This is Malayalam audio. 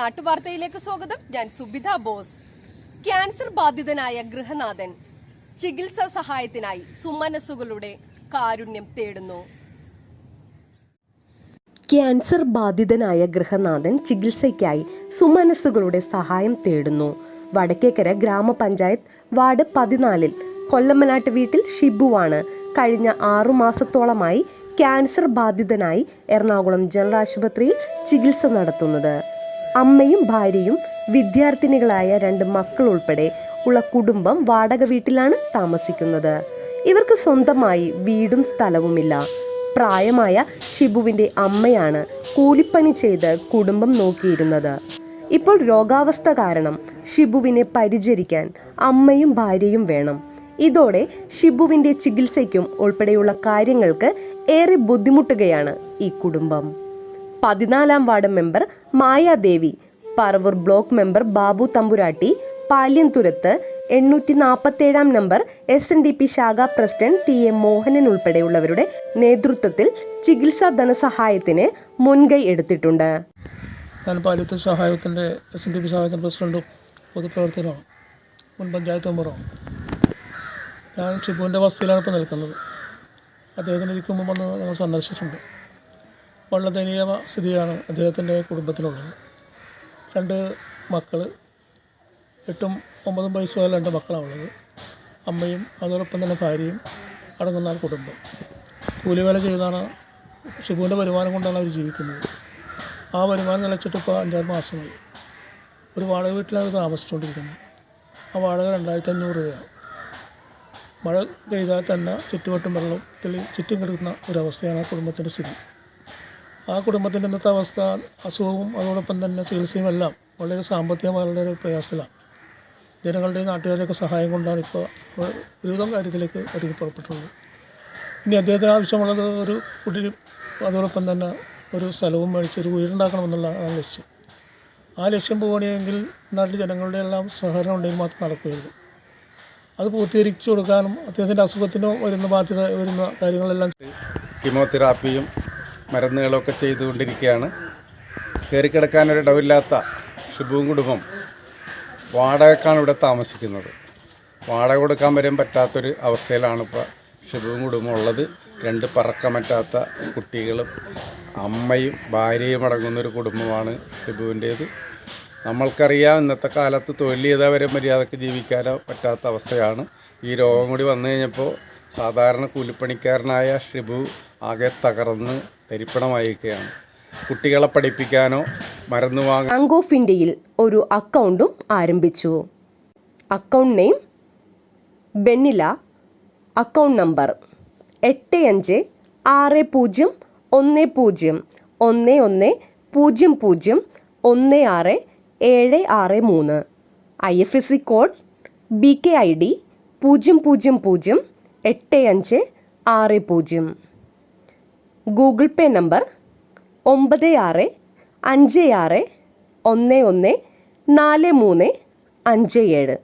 നാട്ടുവാർത്തയിലേക്ക് സ്വാഗതം. ഞാൻ സുബിത ബോസ്. ക്യാൻസർ ബാധിതനായ ഗൃഹനാഥൻ ചികിത്സാ സഹായത്തിനായി സുമനസ്സുകളുടെ കാരുണ്യം തേടുന്നു. ക്യാൻസർ ബാധിതനായ ഗൃഹനാഥൻ ചികിത്സയ്ക്കായി സുമനസ്സുകളുടെ സഹായം തേടുന്നു. വടക്കേക്കര ഗ്രാമപഞ്ചായത്ത് വാർഡ് 14 കൊല്ലമനാട്ട് വീട്ടിൽ ഷിബുവാണ് കഴിഞ്ഞ 6 മാസത്തോളമായി ക്യാൻസർ ബാധിതനായി എറണാകുളം ജനറൽ ആശുപത്രിയിൽ ചികിത്സ നടത്തുന്നത്. അമ്മയും ഭാര്യയും വിദ്യാർത്ഥിനികളായ 2 മക്കൾ ഉൾപ്പെടെ ഉള്ള കുടുംബം വാടക വീട്ടിലാണ് താമസിക്കുന്നത്. ഇവർക്ക് സ്വന്തമായി വീടും സ്ഥലവുമില്ല. പ്രായമായ ഷിബുവിന്റെ അമ്മയാണ് കൂലിപ്പണി ചെയ്ത് കുടുംബം നോക്കിയിരുന്നത്. ഇപ്പോൾ രോഗാവസ്ഥ കാരണം ഷിബുവിനെ പരിചരിക്കാൻ അമ്മയും ഭാര്യയും വേണം. ഇതോടെ ഷിബുവിന്റെ ചികിത്സയ്ക്കും ഉൾപ്പെടെയുള്ള കാര്യങ്ങൾക്ക് ഏറെ ബുദ്ധിമുട്ടുകയാണ് ഈ കുടുംബം. 14-ാം ward member Mayadevi, Paravur block member Babu Thampuratti, Palyamthuruthu 847-ാം നമ്പർ SNDP ശാഖാ പ്രസിഡന്റ് TA മോഹനൻ ഉൾപ്പെടെയുള്ളവരുടെ നേതൃത്വത്തിൽ ചികിത്സാ ധനസഹായത്തിന് മുൻകൈ എടുത്തിട്ടുണ്ട്. ഞാൻ പാലിയത്ത് സഹായത്തിൻ്റെ SNDP സഹായത്തിൻ്റെ പ്രസിഡന്റും പൊതുപ്രവർത്തകനാണ്, മുൻ പഞ്ചായത്ത് മെമ്പറാണ്. ഞാൻ ഷിബുവിൻ്റെ വസതിയിലാണ് ഇപ്പോൾ നിൽക്കുന്നത്. അദ്ദേഹത്തിന് ഇതിക്ക് മുമ്പ് വന്ന് ഞങ്ങൾ സന്ദർശിച്ചിട്ടുണ്ട്. വളരെ ദയനീയ സ്ഥിതിയാണ് അദ്ദേഹത്തിൻ്റെ കുടുംബത്തിലുള്ളത്. 2 മക്കൾ, 8ഉം 9ഉം വയസ്സുള്ള 2 മക്കളാണുള്ളത്. അമ്മയും അതോടൊപ്പം തന്നെ ഭാര്യയും അടങ്ങുന്ന കുടുംബം. കൂലിവേല ചെയ്താണ് ഷിബുവിൻ്റെ വരുമാനം കൊണ്ടാണ് അവർ ജീവിക്കുന്നത്. ആ വരുമാനം നിലച്ചിട്ട് ഇപ്പോൾ 5-6 മാസമായി. ഒരു വാടക വീട്ടിലാണ് താമസിച്ചുകൊണ്ടിരിക്കുന്നത്. ആ വാടക 2500 രൂപയാണ്. മഴ പെയ്താൽ തന്നെ ചുറ്റുവട്ടം വെള്ളത്തിൽ ചുറ്റും കിടക്കുന്ന ഒരവസ്ഥയാണ് ആ കുടുംബത്തിൻ്റെ സ്ഥിതി. ആ കുടുംബത്തിൻ്റെ ഇന്നത്തെ അവസ്ഥ, അസുഖവും അതോടൊപ്പം തന്നെ ചികിത്സയും എല്ലാം വളരെ സാമ്പത്തികമായ വളരെ പ്രയാസത്തിലാണ്. ജനങ്ങളുടെയും നാട്ടുകാരുടെയൊക്കെ സഹായം കൊണ്ടാണ് ഇപ്പോൾ ഒരുവിധം കാര്യത്തിലേക്ക് ഒരുങ്ങി പുറപ്പെട്ടുള്ളത്. ഇനി അദ്ദേഹത്തിന് ആവശ്യമുള്ളത് ഒരു കുടിലും അതോടൊപ്പം തന്നെ ഒരു സ്ഥലവും മേടിച്ച് ഒരു വീടുണ്ടാക്കണമെന്നുള്ള ആ ലക്ഷ്യം. ആ ലക്ഷ്യം പോവുകയാണെങ്കിൽ നാട്ടിൽ ജനങ്ങളുടെ എല്ലാം സഹകരണം ഉണ്ടെങ്കിൽ മാത്രം നടക്കുകയുള്ളൂ. അത് പൂർത്തീകരിച്ചു കൊടുക്കാനും അദ്ദേഹത്തിൻ്റെ അസുഖത്തിനോ ബാധ്യത വരുന്ന കാര്യങ്ങളെല്ലാം കീമോതെറാപ്പിയും മരുന്നുകളൊക്കെ ചെയ്തുകൊണ്ടിരിക്കുകയാണ്. കയറിക്കിടക്കാനൊരിടവില്ലാത്ത ഷിബുവും കുടുംബം വാടകക്കാണ് ഇവിടെ താമസിക്കുന്നത്. വാടക കൊടുക്കാൻ വരാൻ പറ്റാത്തൊരു അവസ്ഥയിലാണ് ഇപ്പോൾ ഷിബുവും കുടുംബം ഉള്ളത്. 2 പറക്കാൻ പറ്റാത്ത കുട്ടികളും അമ്മയും ഭാര്യയും അടങ്ങുന്നൊരു കുടുംബമാണ് ഷിബുവിൻ്റേത്. നമ്മൾക്കറിയാം, ഇന്നത്തെ കാലത്ത് തൊഴിൽ ചെയ്തവരെ മര്യാദക്ക് ജീവിക്കാനോ പറ്റാത്ത അവസ്ഥയാണ്. ഈ രോഗം കൂടി വന്നു കഴിഞ്ഞപ്പോൾ സാധാരണ കൂലിപ്പണിക്കാരനായ ഷിബു ആകെ തകർന്ന് തരിപ്പണമായിരിക്കുകയാണ്. കുട്ടികളെ പഠിപ്പിക്കാനോ മരുന്ന് വാങ്ങാൻ ബാങ്ക് ഓഫ് ഇന്ത്യയിൽ ഒരു അക്കൗണ്ടും ആരംഭിച്ചു. Account name Bennila. Account number 8560101000167663. IFSC code BKID 0008560. Google pay number 9656114357.